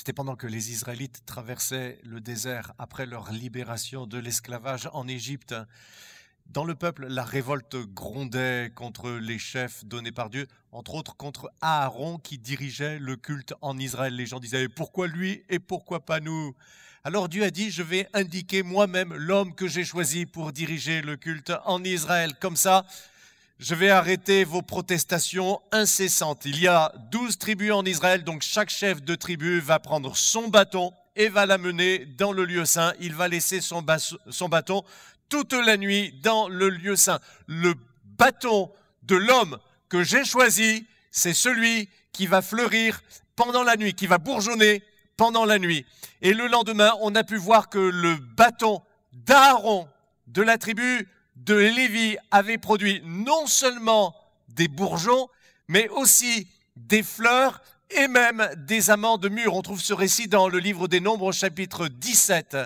C'était pendant que les Israélites traversaient le désert après leur libération de l'esclavage en Égypte. Dans le peuple, la révolte grondait contre les chefs donnés par Dieu, entre autres contre Aaron qui dirigeait le culte en Israël. Les gens disaient « Pourquoi lui et pourquoi pas nous ?» Alors Dieu a dit « Je vais indiquer moi-même l'homme que j'ai choisi pour diriger le culte en Israël. Comme ça, je vais arrêter vos protestations incessantes. Il y a 12 tribus en Israël, donc chaque chef de tribu va prendre son bâton et va l'amener dans le lieu saint. Il va laisser son bâton toute la nuit dans le lieu saint. Le bâton de l'homme que j'ai choisi, c'est celui qui va fleurir pendant la nuit, qui va bourgeonner pendant la nuit. Et le lendemain, on a pu voir que le bâton d'Aaron, de la tribu de Lévi, avait produit non seulement des bourgeons, mais aussi des fleurs et même des amandes mûres. On trouve ce récit dans le livre des Nombres au chapitre 17.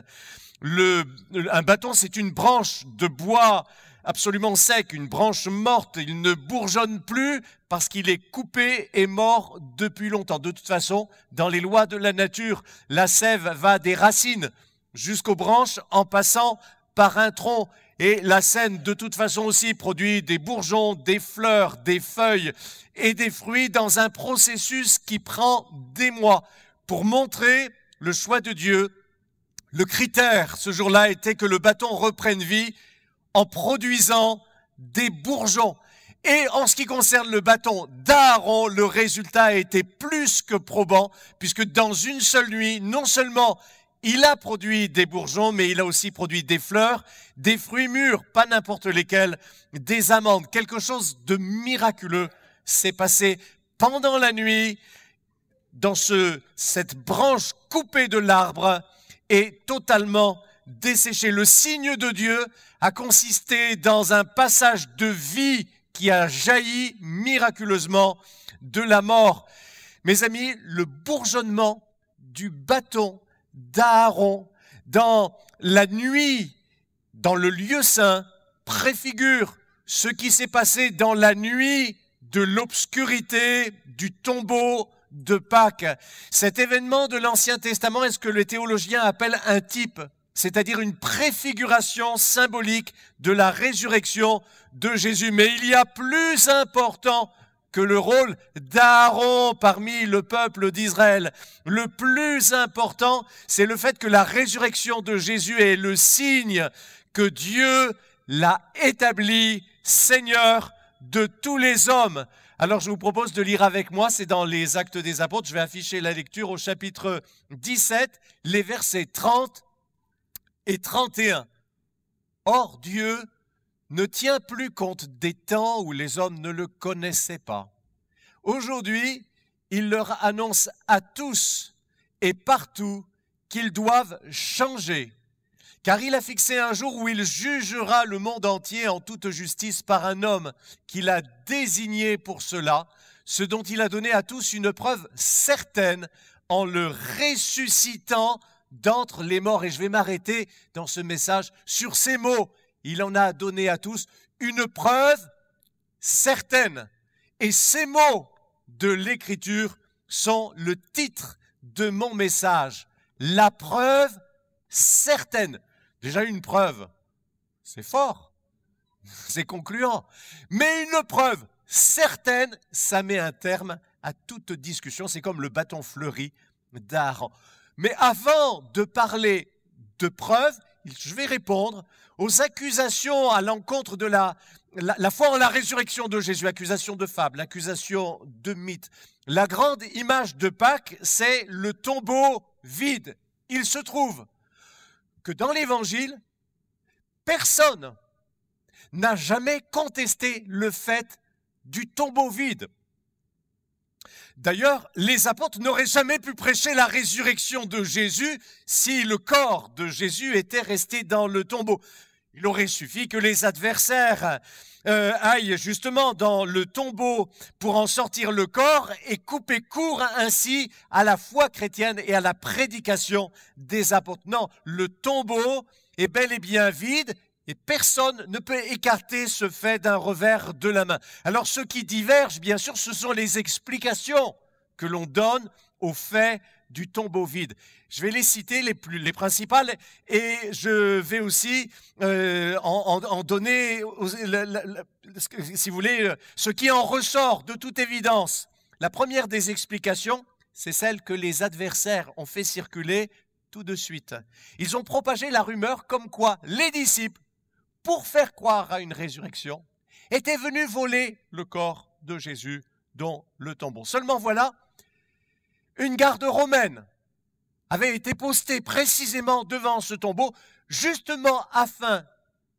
Un bâton, c'est une branche de bois absolument sec, une branche morte. Il ne bourgeonne plus parce qu'il est coupé et mort depuis longtemps. De toute façon, dans les lois de la nature, la sève va des racines jusqu'aux branches en passant par un tronc. Et la sève, de toute façon aussi, produit des bourgeons, des fleurs, des feuilles et des fruits dans un processus qui prend des mois. Pour montrer le choix de Dieu, le critère ce jour-là était que le bâton reprenne vie en produisant des bourgeons. Et en ce qui concerne le bâton d'Aaron, le résultat a été plus que probant, puisque dans une seule nuit, non seulement il a produit des bourgeons, mais il a aussi produit des fleurs, des fruits mûrs, pas n'importe lesquels, des amandes. Quelque chose de miraculeux s'est passé pendant la nuit dans cette branche coupée de l'arbre et totalement desséchée. Le signe de Dieu a consisté dans un passage de vie qui a jailli miraculeusement de la mort. Mes amis, le bourgeonnement du bâton d'Aaron dans la nuit, dans le lieu saint, préfigure ce qui s'est passé dans la nuit de l'obscurité du tombeau de Pâques. Cet événement de l'Ancien Testament est ce que les théologiens appellent un type, c'est-à-dire une préfiguration symbolique de la résurrection de Jésus. Mais il y a plus important que le rôle d'Aaron parmi le peuple d'Israël. Le plus important, c'est le fait que la résurrection de Jésus est le signe que Dieu l'a établi Seigneur de tous les hommes. Alors je vous propose de lire avec moi, c'est dans les Actes des Apôtres, je vais afficher la lecture au chapitre 17, les versets 30 et 31. Or Dieu ne tient plus compte des temps où les hommes ne le connaissaient pas. Aujourd'hui, il leur annonce à tous et partout qu'ils doivent changer, car il a fixé un jour où il jugera le monde entier en toute justice par un homme qu'il a désigné pour cela, ce dont il a donné à tous une preuve certaine en le ressuscitant d'entre les morts. Et je vais m'arrêter dans ce message sur ces mots. Il en a donné à tous une preuve certaine. Et ces mots de l'Écriture sont le titre de mon message. La preuve certaine. Déjà une preuve, c'est fort, c'est concluant. Mais une preuve certaine, ça met un terme à toute discussion. C'est comme le bâton fleuri d'Aaron. Mais avant de parler de preuves, je vais répondre aux accusations à l'encontre de la foi en la résurrection de Jésus, accusation de fable, accusation de mythe. La grande image de Pâques, c'est le tombeau vide. Il se trouve que dans l'Évangile, personne n'a jamais contesté le fait du tombeau vide. D'ailleurs, les apôtres n'auraient jamais pu prêcher la résurrection de Jésus si le corps de Jésus était resté dans le tombeau. Il aurait suffi que les adversaires aillent justement dans le tombeau pour en sortir le corps et couper court ainsi à la foi chrétienne et à la prédication des apôtres. Non, le tombeau est bel et bien vide et personne ne peut écarter ce fait d'un revers de la main. Alors ce qui diverge, bien sûr, ce sont les explications que l'on donne au fait du tombeau vide. Je vais les citer, les principales, et je vais aussi en donner, si vous voulez, ce qui en ressort de toute évidence. La première des explications, c'est celle que les adversaires ont fait circuler tout de suite. Ils ont propagé la rumeur comme quoi les disciples, pour faire croire à une résurrection, étaient venus voler le corps de Jésus dans le tombeau. Seulement voilà, une garde romaine avait été postée précisément devant ce tombeau, justement afin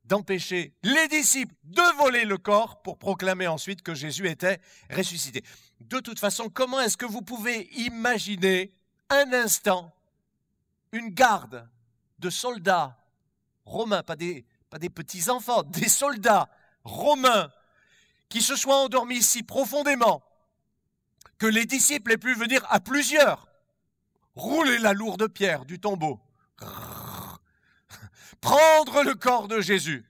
d'empêcher les disciples de voler le corps pour proclamer ensuite que Jésus était ressuscité. De toute façon, comment est-ce que vous pouvez imaginer un instant une garde de soldats romains, pas des petits-enfants, des soldats romains qui se soient endormis si profondément que les disciples aient pu venir à plusieurs, rouler la lourde pierre du tombeau, prendre le corps de Jésus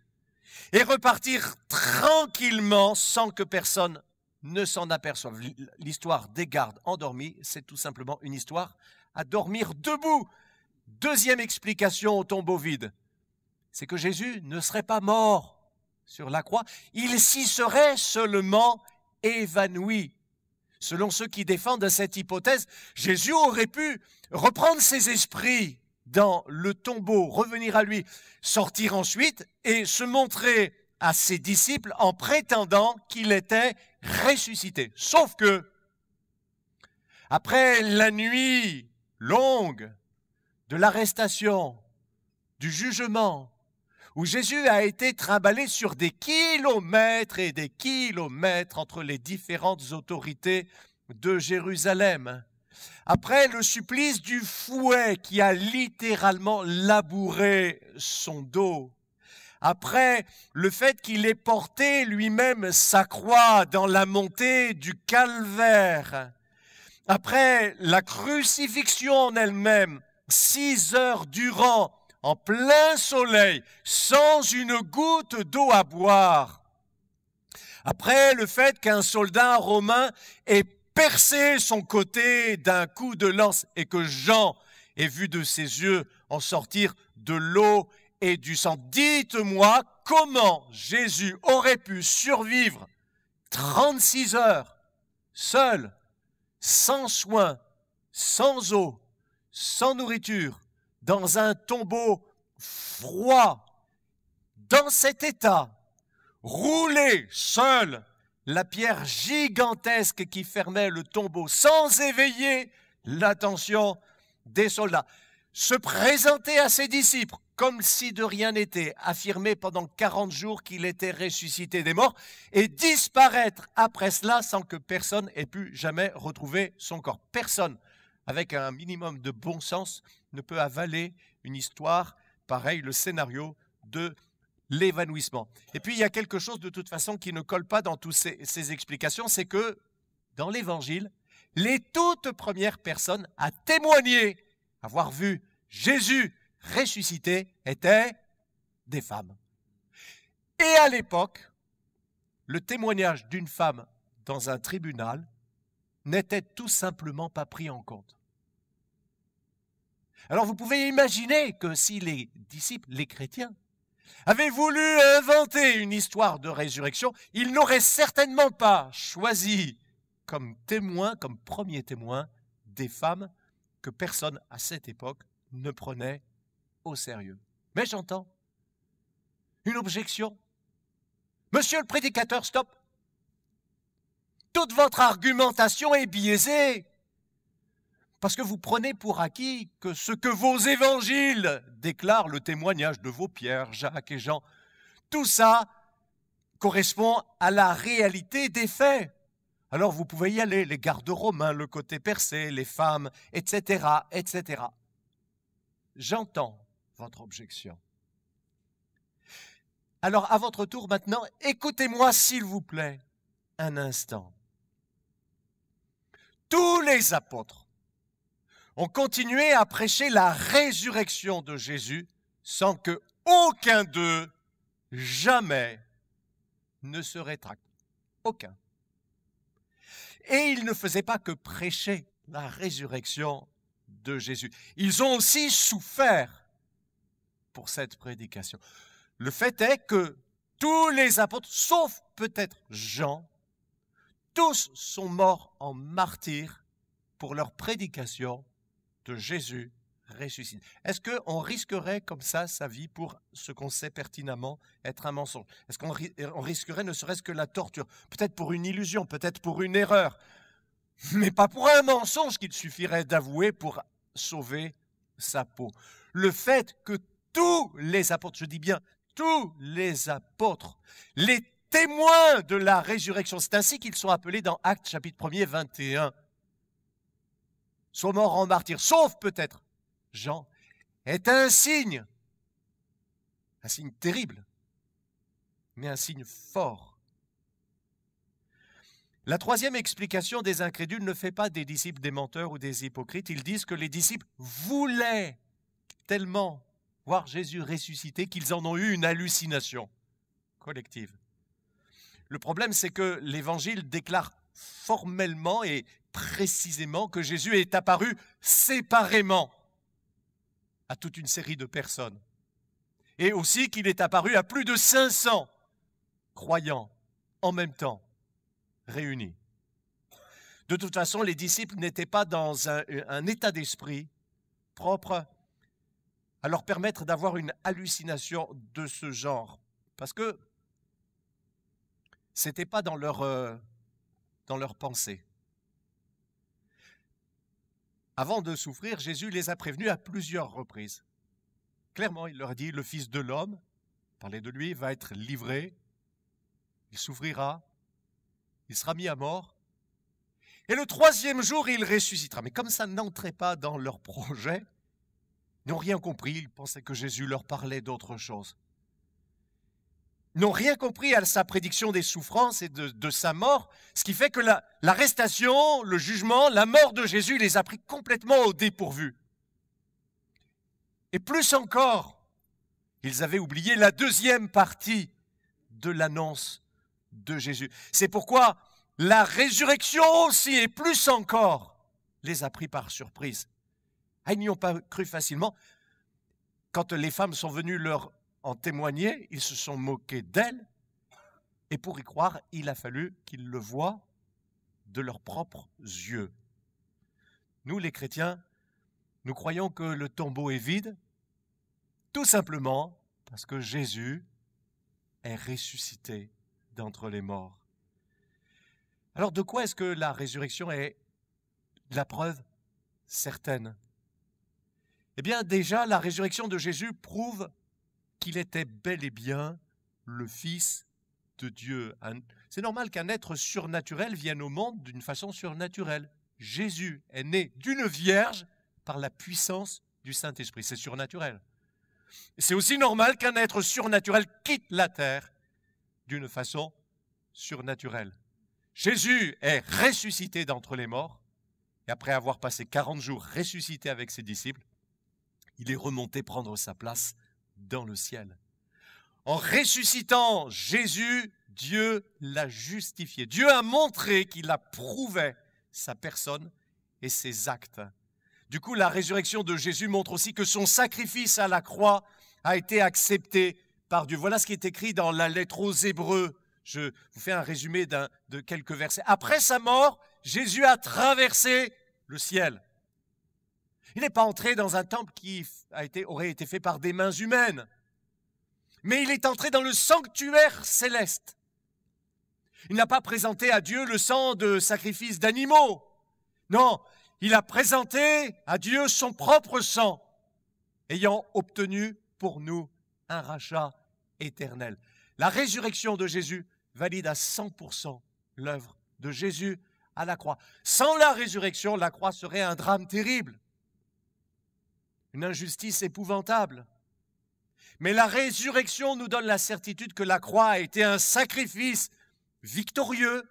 et repartir tranquillement sans que personne ne s'en aperçoive. L'histoire des gardes endormis, c'est tout simplement une histoire à dormir debout. Deuxième explication au tombeau vide, c'est que Jésus ne serait pas mort sur la croix, il s'y serait seulement évanoui. Selon ceux qui défendent cette hypothèse, Jésus aurait pu reprendre ses esprits dans le tombeau, revenir à lui, sortir ensuite et se montrer à ses disciples en prétendant qu'il était ressuscité. Sauf que, après la nuit longue de l'arrestation, du jugement, où Jésus a été trimballé sur des kilomètres et des kilomètres entre les différentes autorités de Jérusalem. Après le supplice du fouet qui a littéralement labouré son dos. Après le fait qu'il ait porté lui-même sa croix dans la montée du calvaire. Après la crucifixion en elle-même, 6 heures durant, en plein soleil, sans une goutte d'eau à boire. Après le fait qu'un soldat romain ait percé son côté d'un coup de lance et que Jean ait vu de ses yeux en sortir de l'eau et du sang. Dites-moi comment Jésus aurait pu survivre 36 heures, seul, sans soin, sans eau, sans nourriture, dans un tombeau froid, dans cet état, roulé seul, la pierre gigantesque qui fermait le tombeau, sans éveiller l'attention des soldats, se présenter à ses disciples comme si de rien n'était, affirmer pendant 40 jours qu'il était ressuscité des morts et disparaître après cela sans que personne ait pu jamais retrouver son corps. Personne, avec un minimum de bon sens, ne peut avaler une histoire pareille, le scénario de l'évanouissement. Et puis il y a quelque chose de toute façon qui ne colle pas dans toutes ces explications, c'est que dans l'Évangile, les toutes premières personnes à témoigner avoir vu Jésus ressuscité étaient des femmes. Et à l'époque, le témoignage d'une femme dans un tribunal n'était tout simplement pas pris en compte. Alors vous pouvez imaginer que si les disciples, les chrétiens, avaient voulu inventer une histoire de résurrection, ils n'auraient certainement pas choisi comme témoin, comme premier témoin, des femmes que personne à cette époque ne prenait au sérieux. Mais j'entends une objection. Monsieur le prédicateur, stop. Toute votre argumentation est biaisée. Parce que vous prenez pour acquis que ce que vos évangiles déclarent, le témoignage de vos Pierre, Jacques et Jean, tout ça correspond à la réalité des faits. Alors vous pouvez y aller, les gardes romains, le côté percé, les femmes, etc., etc. J'entends votre objection. Alors à votre tour maintenant, écoutez-moi s'il vous plaît un instant. Tous les apôtres ont continué à prêcher la résurrection de Jésus sans que aucun d'eux jamais ne se rétracte. Aucun. Et ils ne faisaient pas que prêcher la résurrection de Jésus. Ils ont aussi souffert pour cette prédication. Le fait est que tous les apôtres, sauf peut-être Jean, tous sont morts en martyrs pour leur prédication de Jésus ressuscité. Est-ce qu'on risquerait comme ça sa vie pour ce qu'on sait pertinemment être un mensonge? Est-ce qu'on risquerait ne serait-ce que la torture? Peut-être pour une illusion, peut-être pour une erreur, mais pas pour un mensonge qu'il suffirait d'avouer pour sauver sa peau. Le fait que tous les apôtres, je dis bien tous les apôtres, les témoins de la résurrection, c'est ainsi qu'ils sont appelés dans Actes chapitre 1er, 21, sont morts en martyrs, sauf peut-être Jean, est un signe terrible, mais un signe fort. La troisième explication des incrédules ne fait pas des disciples des menteurs ou des hypocrites. Ils disent que les disciples voulaient tellement voir Jésus ressuscité qu'ils en ont eu une hallucination collective. Le problème, c'est que l'Évangile déclare formellement et précisément que Jésus est apparu séparément à toute une série de personnes. Et aussi qu'il est apparu à plus de 500 croyants en même temps, réunis. De toute façon, les disciples n'étaient pas dans un état d'esprit propre à leur permettre d'avoir une hallucination de ce genre. Parce que ce n'était pas dans leur pensée. Avant de souffrir, Jésus les a prévenus à plusieurs reprises. Clairement, il leur a dit, le Fils de l'homme, parler de lui, va être livré, il souffrira, il sera mis à mort, et le troisième jour, il ressuscitera. Mais comme ça n'entrait pas dans leur projet, ils n'ont rien compris, ils pensaient que Jésus leur parlait d'autre chose. Ils n'ont rien compris à sa prédiction des souffrances et de sa mort, ce qui fait que l'arrestation, le jugement, la mort de Jésus les a pris complètement au dépourvu. Et plus encore, ils avaient oublié la deuxième partie de l'annonce de Jésus. C'est pourquoi la résurrection aussi, et plus encore, les a pris par surprise. Ils n'y ont pas cru facilement. Quand les femmes sont venues leur en témoigner, ils se sont moqués d'elles, et pour y croire, il a fallu qu'ils le voient de leurs propres yeux. Nous, les chrétiens, nous croyons que le tombeau est vide, tout simplement parce que Jésus est ressuscité d'entre les morts. Alors, de quoi est-ce que la résurrection est la preuve certaine? Eh bien, déjà, la résurrection de Jésus prouve qu'il était bel et bien le Fils de Dieu. C'est normal qu'un être surnaturel vienne au monde d'une façon surnaturelle. Jésus est né d'une vierge par la puissance du Saint-Esprit. C'est surnaturel. C'est aussi normal qu'un être surnaturel quitte la terre d'une façon surnaturelle. Jésus est ressuscité d'entre les morts, et après avoir passé 40 jours ressuscité avec ses disciples, il est remonté prendre sa place dans le ciel. En ressuscitant Jésus, Dieu l'a justifié. Dieu a montré qu'il approuvait sa personne et ses actes. Du coup, la résurrection de Jésus montre aussi que son sacrifice à la croix a été accepté par Dieu. Voilà ce qui est écrit dans la lettre aux Hébreux. Je vous fais un résumé de quelques versets. Après sa mort, Jésus a traversé le ciel. Il n'est pas entré dans un temple qui aurait été fait par des mains humaines, mais il est entré dans le sanctuaire céleste. Il n'a pas présenté à Dieu le sang de sacrifices d'animaux. Non, il a présenté à Dieu son propre sang, ayant obtenu pour nous un rachat éternel. La résurrection de Jésus valide à 100% l'œuvre de Jésus à la croix. Sans la résurrection, la croix serait un drame terrible, une injustice épouvantable. Mais la résurrection nous donne la certitude que la croix a été un sacrifice victorieux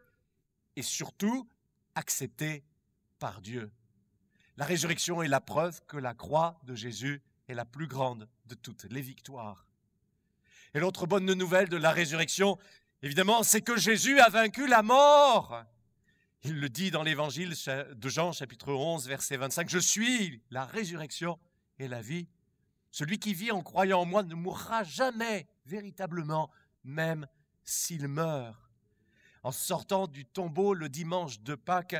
et surtout accepté par Dieu. La résurrection est la preuve que la croix de Jésus est la plus grande de toutes les victoires. Et l'autre bonne nouvelle de la résurrection, évidemment, c'est que Jésus a vaincu la mort. Il le dit dans l'évangile de Jean, chapitre 11, verset 25, « Je suis la résurrection et la vie. Celui qui vit en croyant en moi ne mourra jamais véritablement, même s'il meurt. » En sortant du tombeau le dimanche de Pâques,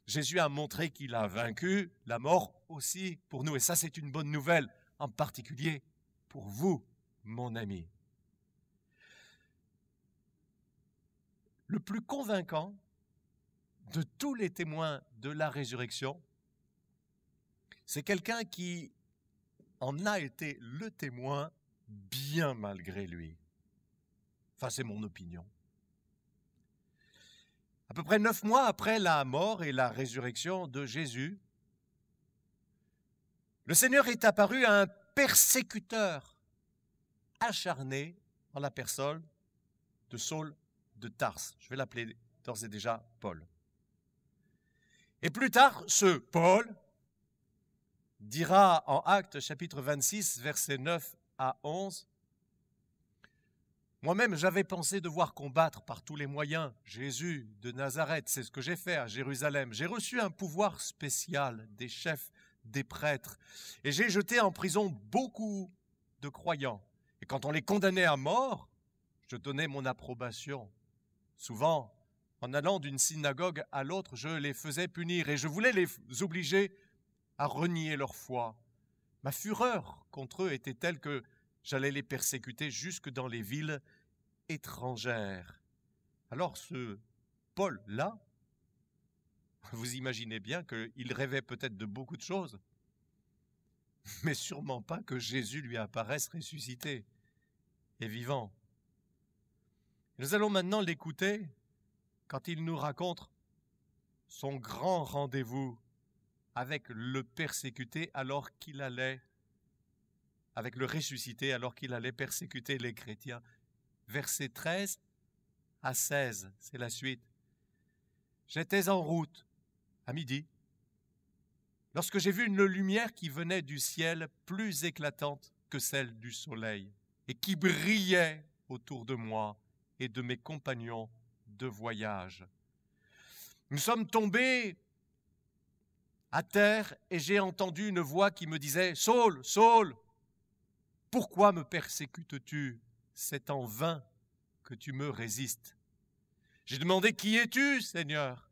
Jésus a montré qu'il a vaincu la mort aussi pour nous. Et ça, c'est une bonne nouvelle, en particulier pour vous, mon ami. Le plus convaincant de tous les témoins de la résurrection, c'est quelqu'un qui en a été le témoin bien malgré lui. Enfin, c'est mon opinion. À peu près 9 mois après la mort et la résurrection de Jésus, le Seigneur est apparu à un persécuteur acharné en la personne de Saul de Tarse. Je vais l'appeler d'ores et déjà Paul. Et plus tard, ce Paul dira en Actes chapitre 26, versets 9 à 11, « Moi-même, j'avais pensé devoir combattre par tous les moyens Jésus de Nazareth. C'est ce que j'ai fait à Jérusalem. J'ai reçu un pouvoir spécial des chefs, des prêtres, et j'ai jeté en prison beaucoup de croyants. Et quand on les condamnait à mort, je donnais mon approbation. Souvent, en allant d'une synagogue à l'autre, je les faisais punir et je voulais les obliger à renier leur foi. Ma fureur contre eux était telle que j'allais les persécuter jusque dans les villes étrangères. » Alors ce Paul-là, vous imaginez bien qu'il rêvait peut-être de beaucoup de choses, mais sûrement pas que Jésus lui apparaisse ressuscité et vivant. Nous allons maintenant l'écouter quand il nous raconte son grand rendez-vous avec le persécuté alors qu'il allait, avec le ressuscité alors qu'il allait persécuter les chrétiens. Versets 13 à 16, c'est la suite. « J'étais en route à midi, lorsque j'ai vu une lumière qui venait du ciel plus éclatante que celle du soleil et qui brillait autour de moi et de mes compagnons de voyage. Nous sommes tombés à terre et j'ai entendu une voix qui me disait « Saul, Saul, pourquoi me persécutes-tu? C'est en vain que tu me résistes. » J'ai demandé « Qui es-tu, Seigneur ?»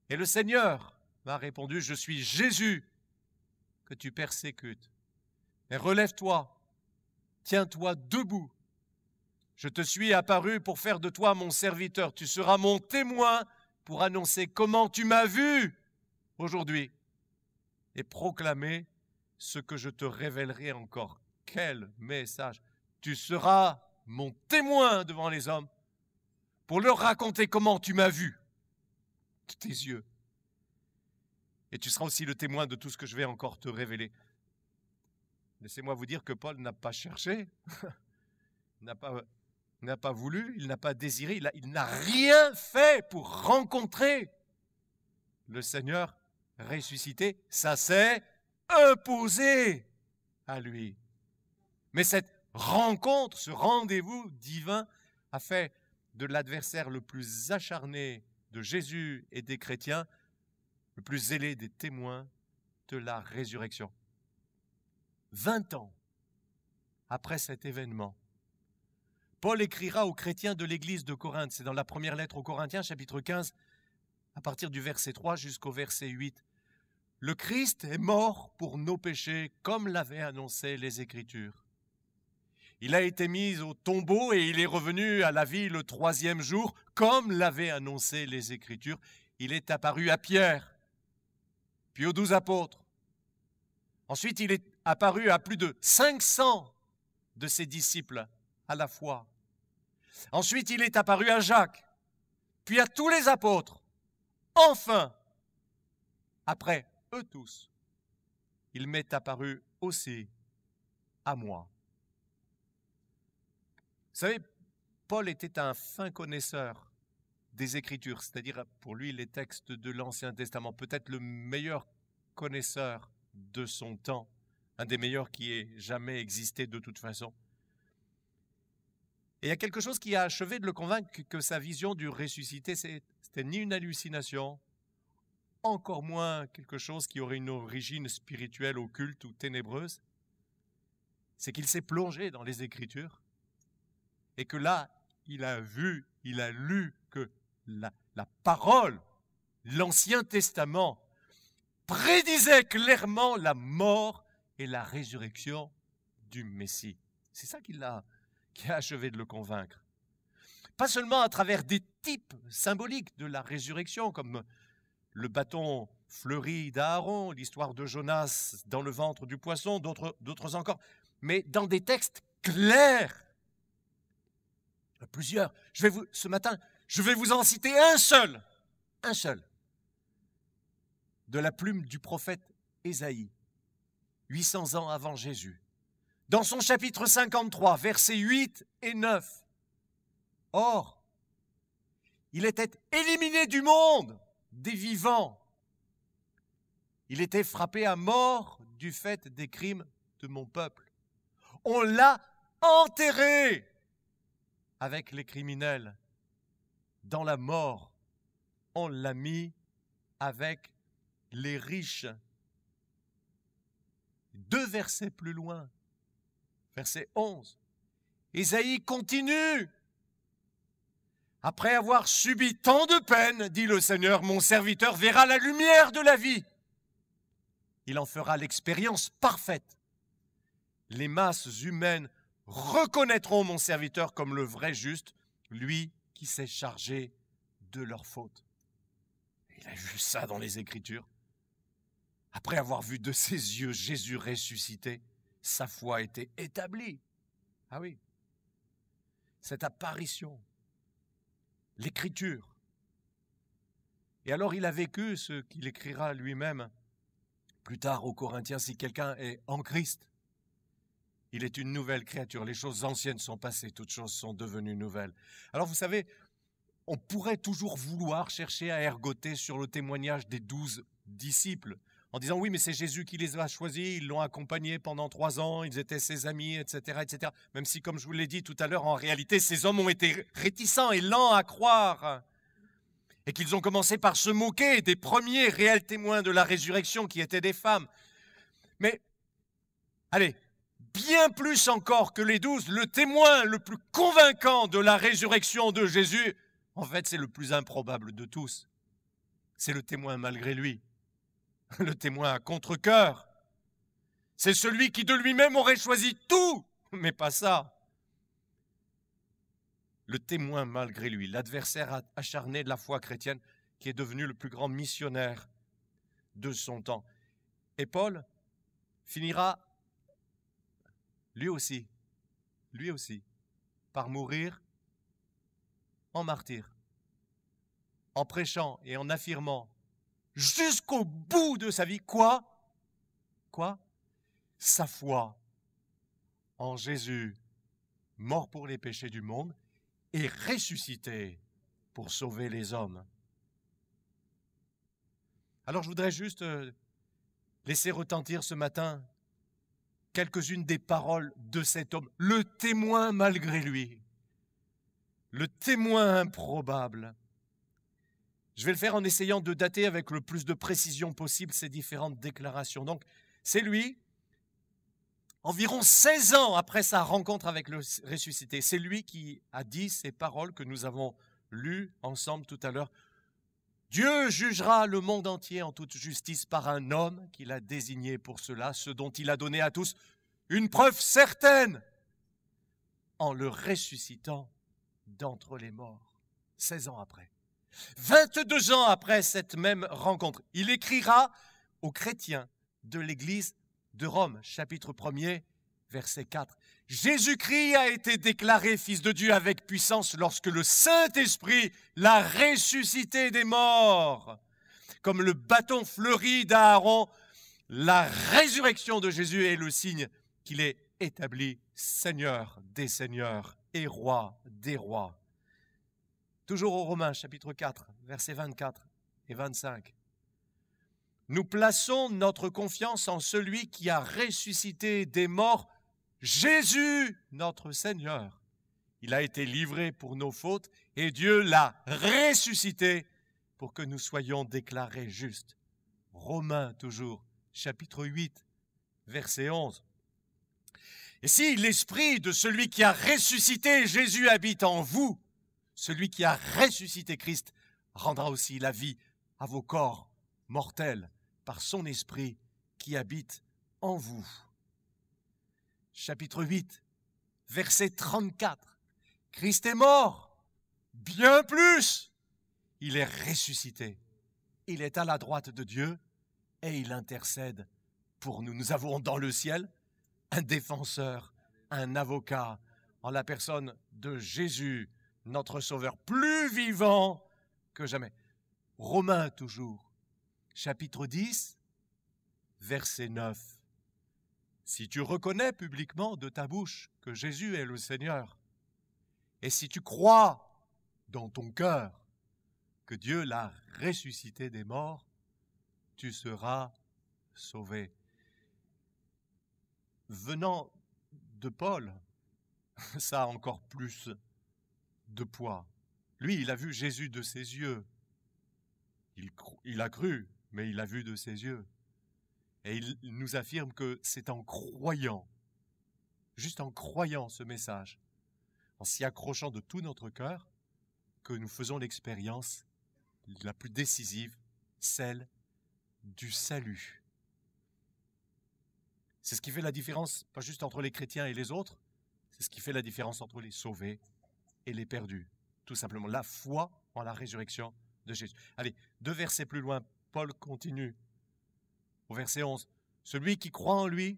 Et le Seigneur m'a répondu « Je suis Jésus que tu persécutes. Mais relève-toi, tiens-toi debout. Je te suis apparu pour faire de toi mon serviteur. Tu seras mon témoin pour annoncer comment tu m'as vu aujourd'hui et proclamer ce que je te révélerai encore. » Quel message! Tu seras mon témoin devant les hommes pour leur raconter comment tu m'as vu de tes yeux. Et tu seras aussi le témoin de tout ce que je vais encore te révéler. Laissez-moi vous dire que Paul n'a pas cherché, n'a pas voulu, il n'a pas désiré, il n'a rien fait pour rencontrer le Seigneur ressuscité. Ça s'est imposé à lui. Mais cette rencontre, ce rendez-vous divin a fait de l'adversaire le plus acharné de Jésus et des chrétiens, le plus zélé des témoins de la résurrection. 20 ans après cet événement, Paul écrira aux chrétiens de l'église de Corinthe. C'est dans la première lettre aux Corinthiens, chapitre 15, à partir du verset 3 jusqu'au verset 8. « Le Christ est mort pour nos péchés, comme l'avaient annoncé les Écritures. Il a été mis au tombeau et il est revenu à la vie le 3e jour, comme l'avaient annoncé les Écritures. Il est apparu à Pierre, puis aux 12 apôtres. Ensuite, il est apparu à plus de 500 de ses disciples à la fois. Ensuite, il est apparu à Jacques, puis à tous les apôtres. Enfin, après eux tous, il m'est apparu aussi à moi. » Vous savez, Paul était un fin connaisseur des Écritures, c'est-à-dire pour lui les textes de l'Ancien Testament, peut-être le meilleur connaisseur de son temps, un des meilleurs qui ait jamais existé de toute façon. Et il y a quelque chose qui a achevé de le convaincre que sa vision du ressuscité, c'était n'était ni une hallucination, encore moins quelque chose qui aurait une origine spirituelle, occulte ou ténébreuse. C'est qu'il s'est plongé dans les Écritures et que là, il a vu, il a lu que la parole, l'Ancien Testament, prédisait clairement la mort et la résurrection du Messie. C'est ça qui a achevé de le convaincre. Pas seulement à travers des types symboliques de la résurrection, comme le bâton fleuri d'Aaron, l'histoire de Jonas dans le ventre du poisson, d'autres encore, mais dans des textes clairs. Plusieurs. Ce matin, je vais vous en citer un seul, de la plume du prophète Ésaïe, 800 ans avant Jésus. Dans son chapitre 53, versets 8 et 9, « Or, il était éliminé du monde des vivants. Il était frappé à mort du fait des crimes de mon peuple. On l'a enterré avec les criminels. Dans la mort, on l'a mis avec les riches. » 2 versets plus loin, verset 11, Ésaïe continue. « Après avoir subi tant de peines, dit le Seigneur, mon serviteur verra la lumière de la vie. Il en fera l'expérience parfaite. Les masses humaines reconnaîtront mon serviteur comme le vrai juste, lui qui s'est chargé de leurs fautes. » Il a vu ça dans les Écritures. Après avoir vu de ses yeux Jésus ressuscité, sa foi était établie. Ah oui, cette apparition, l'Écriture. Et alors il a vécu ce qu'il écrira lui-même plus tard aux Corinthiens, si quelqu'un est en Christ, il est une nouvelle créature. Les choses anciennes sont passées, toutes choses sont devenues nouvelles. Alors vous savez, on pourrait toujours vouloir chercher à ergoter sur le témoignage des 12 disciples, en disant oui, mais c'est Jésus qui les a choisis, ils l'ont accompagné pendant 3 ans, ils étaient ses amis, etc., etc. Même si, comme je vous l'ai dit tout à l'heure, en réalité, ces hommes ont été réticents et lents à croire, et qu'ils ont commencé par se moquer des premiers réels témoins de la résurrection qui étaient des femmes. Mais, allez, bien plus encore que les 12, le témoin le plus convaincant de la résurrection de Jésus, en fait, c'est le plus improbable de tous. C'est le témoin malgré lui. Le témoin à contre-cœur. C'est celui qui de lui-même aurait choisi tout, mais pas ça. Le témoin malgré lui, l'adversaire acharné de la foi chrétienne, qui est devenu le plus grand missionnaire de son temps. Et Paul finira, lui aussi, par mourir en martyr, en prêchant et en affirmant jusqu'au bout de sa vie, quoi? Sa foi en Jésus, mort pour les péchés du monde, et ressuscité pour sauver les hommes. Alors je voudrais juste laisser retentir ce matin quelques-unes des paroles de cet homme, le témoin malgré lui, le témoin improbable. Je vais le faire en essayant de dater avec le plus de précision possible ces différentes déclarations. Donc, c'est lui, environ 16 ans après sa rencontre avec le ressuscité, c'est lui qui a dit ces paroles que nous avons lues ensemble tout à l'heure. Dieu jugera le monde entier en toute justice par un homme qu'il a désigné pour cela, ce dont il a donné à tous une preuve certaine en le ressuscitant d'entre les morts, 16 ans après. 22 ans après cette même rencontre, il écrira aux chrétiens de l'église de Rome, chapitre 1er, verset 4. « Jésus-Christ a été déclaré Fils de Dieu avec puissance lorsque le Saint-Esprit l'a ressuscité des morts. Comme le bâton fleuri d'Aaron, la résurrection de Jésus est le signe qu'il est établi Seigneur des seigneurs et Roi des rois. » Toujours aux Romains, chapitre 4, versets 24 et 25. Nous plaçons notre confiance en celui qui a ressuscité des morts, Jésus, notre Seigneur. Il a été livré pour nos fautes et Dieu l'a ressuscité pour que nous soyons déclarés justes. Romains toujours, chapitre 8, verset 11. Et si l'esprit de celui qui a ressuscité Jésus habite en vous, celui qui a ressuscité Christ rendra aussi la vie à vos corps mortels par son esprit qui habite en vous. Chapitre 8, verset 34. Christ est mort, bien plus. Il est ressuscité. Il est à la droite de Dieu et il intercède pour nous. Nous avons dans le ciel un défenseur, un avocat, en la personne de Jésus, notre Sauveur, plus vivant que jamais. Romains toujours, chapitre 10, verset 9. Si tu reconnais publiquement de ta bouche que Jésus est le Seigneur, et si tu crois dans ton cœur que Dieu l'a ressuscité des morts, tu seras sauvé. Venant de Paul, ça a encore plus de poids. Lui, il a vu Jésus de ses yeux. Il a cru, mais il a vu de ses yeux. Et il nous affirme que c'est en croyant, juste en croyant ce message, en s'y accrochant de tout notre cœur, que nous faisons l'expérience la plus décisive, celle du salut. C'est ce qui fait la différence, pas juste entre les chrétiens et les autres, c'est ce qui fait la différence entre les sauvés et les perdus. Tout simplement, la foi en la résurrection de Jésus. Allez, 2 versets plus loin, Paul continue. Au verset 11, « Celui qui croit en lui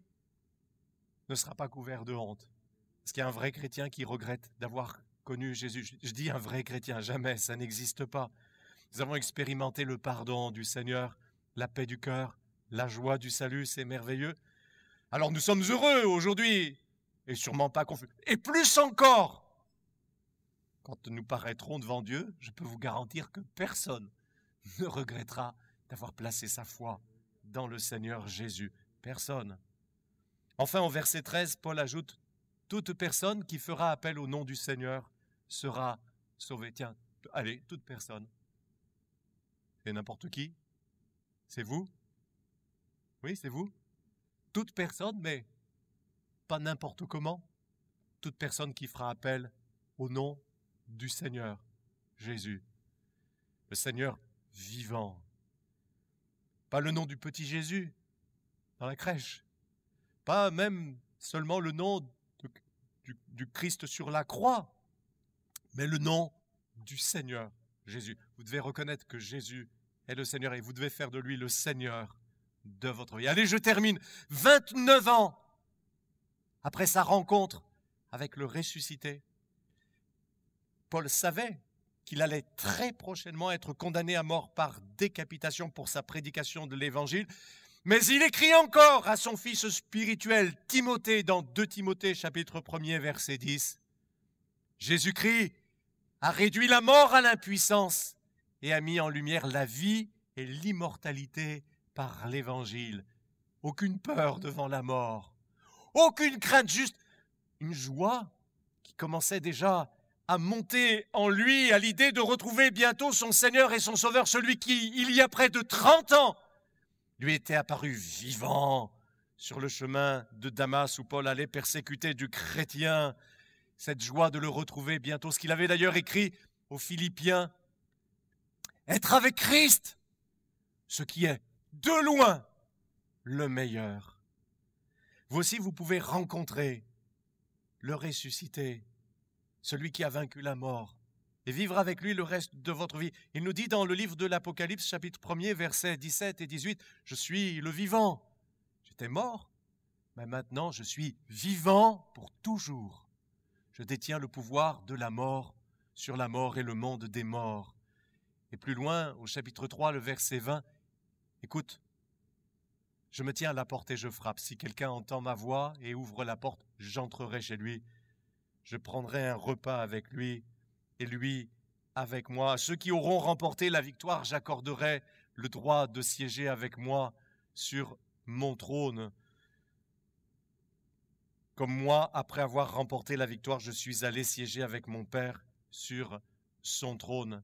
ne sera pas couvert de honte. » Est-ce qu'il y a un vrai chrétien qui regrette d'avoir connu Jésus? Je dis un vrai chrétien, jamais, ça n'existe pas. Nous avons expérimenté le pardon du Seigneur, la paix du cœur, la joie du salut, c'est merveilleux. Alors nous sommes heureux aujourd'hui, et sûrement pas confus. Et plus encore, quand nous paraîtrons devant Dieu, je peux vous garantir que personne ne regrettera d'avoir placé sa foi dans le Seigneur Jésus. Personne. Enfin, au verset 13, Paul ajoute, « Toute personne qui fera appel au nom du Seigneur sera sauvée. » Tiens, allez, toute personne. Et n'importe qui? C'est vous? Oui, c'est vous? Toute personne, mais pas n'importe comment. Toute personne qui fera appel au nom du Seigneur Jésus. Le Seigneur vivant. Pas le nom du petit Jésus dans la crèche. Pas même seulement le nom du Christ sur la croix, mais le nom du Seigneur Jésus. Vous devez reconnaître que Jésus est le Seigneur et vous devez faire de lui le Seigneur de votre vie. Allez, je termine. 29 ans après sa rencontre avec le ressuscité, Paul savait qu'il allait très prochainement être condamné à mort par décapitation pour sa prédication de l'Évangile. Mais il écrit encore à son fils spirituel Timothée dans 2 Timothée chapitre 1er verset 10. Jésus-Christ a réduit la mort à l'impuissance et a mis en lumière la vie et l'immortalité par l'Évangile. Aucune peur devant la mort, aucune crainte, juste une joie qui commençait déjà à monter en lui à l'idée de retrouver bientôt son Seigneur et son Sauveur, celui qui, il y a près de 30 ans, lui était apparu vivant sur le chemin de Damas où Paul allait persécuter du chrétien. Cette joie de le retrouver bientôt, ce qu'il avait d'ailleurs écrit aux Philippiens, être avec Christ, ce qui est de loin le meilleur. Vous aussi, vous pouvez rencontrer le ressuscité, celui qui a vaincu la mort, et vivre avec lui le reste de votre vie. Il nous dit dans le livre de l'Apocalypse, chapitre 1er, versets 17 et 18, « Je suis le vivant. J'étais mort, mais maintenant je suis vivant pour toujours. Je détiens le pouvoir de la mort sur la mort et le monde des morts. » Et plus loin, au chapitre 3, le verset 20, « Écoute, je me tiens à la porte et je frappe. Si quelqu'un entend ma voix et ouvre la porte, j'entrerai chez lui. Je prendrai un repas avec lui et lui avec moi. À ceux qui auront remporté la victoire, j'accorderai le droit de siéger avec moi sur mon trône. Comme moi, après avoir remporté la victoire, je suis allé siéger avec mon Père sur son trône. »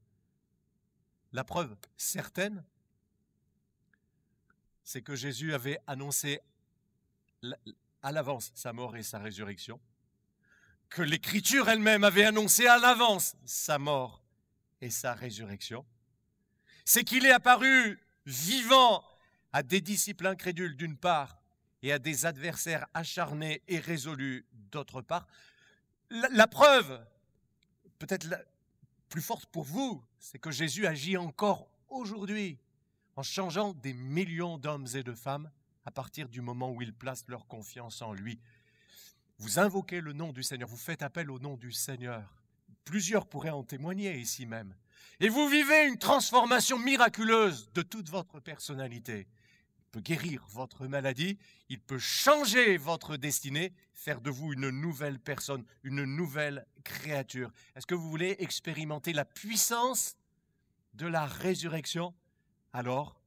La preuve certaine, c'est que Jésus avait annoncé à l'avance sa mort et sa résurrection, que l'Écriture elle-même avait annoncé à l'avance sa mort et sa résurrection. C'est qu'il est apparu vivant à des disciples incrédules d'une part et à des adversaires acharnés et résolus d'autre part. La preuve, peut-être la plus forte pour vous, c'est que Jésus agit encore aujourd'hui en changeant des millions d'hommes et de femmes à partir du moment où ils placent leur confiance en lui. Vous invoquez le nom du Seigneur, vous faites appel au nom du Seigneur. Plusieurs pourraient en témoigner ici même. Et vous vivez une transformation miraculeuse de toute votre personnalité. Il peut guérir votre maladie, il peut changer votre destinée, faire de vous une nouvelle personne, une nouvelle créature. Est-ce que vous voulez expérimenter la puissance de la résurrection? Alors,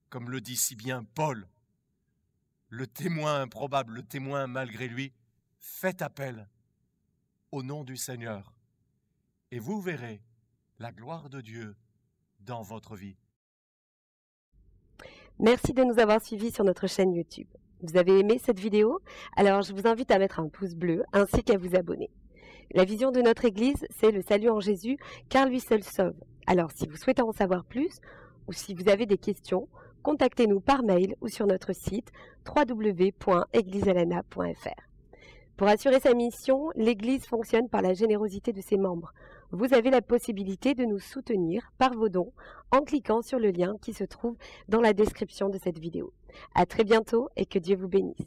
comme le dit si bien Paul, le témoin improbable, le témoin malgré lui, faites appel au nom du Seigneur et vous verrez la gloire de Dieu dans votre vie. Merci de nous avoir suivis sur notre chaîne YouTube. Vous avez aimé cette vidéo? Alors je vous invite à mettre un pouce bleu ainsi qu'à vous abonner. La vision de notre Église, c'est le salut en Jésus, car lui seul sauve. Alors si vous souhaitez en savoir plus ou si vous avez des questions, contactez-nous par mail ou sur notre site www.eglisealana.fr. Pour assurer sa mission, l'Église fonctionne par la générosité de ses membres. Vous avez la possibilité de nous soutenir par vos dons en cliquant sur le lien qui se trouve dans la description de cette vidéo. À très bientôt et que Dieu vous bénisse.